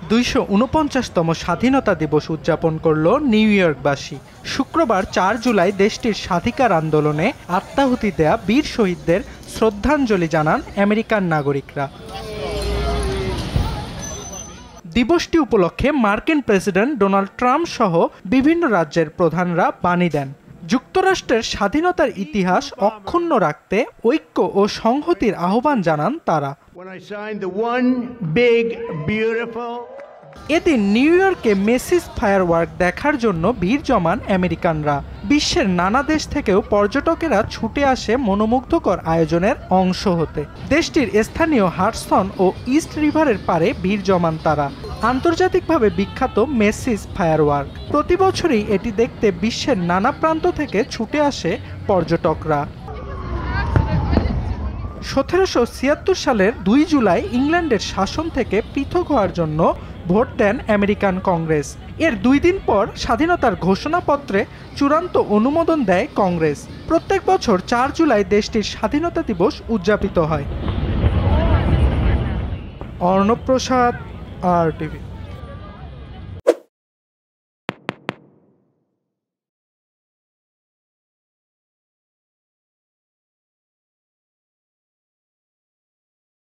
249তম স্বাধীনতা দিবস উদযাপন করল নিউ ইয়র্কবাসী। শুক্রবার 4 জুলাই দেশটির স্বাধিকার আন্দোলনে আত্মাহুতি দেয়া বীর শহীদদের শ্রদ্ধাঞ্জলি জানান আমেরিকান নাগরিকরা। দিবসটি উপলক্ষে মার্কিন প্রেসিডেন্ট ডোনাল্ড ট্রাম্প সহ বিভিন্ন রাজ্যের প্রধানরা বাণী দেন। যুক্তরাষ্ট্রের স্বাধীনতার ইতিহাস অক্ষুণ্ণ রাখতে ঐক্য ও সংহতির আহ্বান জানান তারা। এদিন নিউ ইয়র্কে মেসিস ফায়ারওয়ার্ক দেখার জন্য ভিড় জমান আমেরিকানরা। বিশ্বের নানা দেশ থেকেও পর্যটকেরা ছুটে আসে মনোমুগ্ধকর আয়োজনের অংশ হতে। দেশটির স্থানীয় হাডসন ও ইস্ট রিভারের পারে ভিড় জমান তারা। আন্তর্জাতিকভাবে বিখ্যাত মেসিস ফায়ারওয়ার্ক, প্রতি বছরই এটি দেখতে বিশ্বের নানা প্রান্ত থেকে ছুটে আসে পর্যটকরা। 1776 সালের 2 জুলাই ইংল্যান্ডের শাসন থেকে পৃথক হওয়ার জন্য ভোট দেন আমেরিকান কংগ্রেস। এর 2 দিন পর স্বাধীনতার ঘোষণাপত্রে চূড়ান্ত অনুমোদন দেয় কংগ্রেস। প্রত্যেক বছর 4 জুলাই দেশটির স্বাধীনতা দিবস উদযাপিত হয়। অর্ণব প্রসাদ, RTV।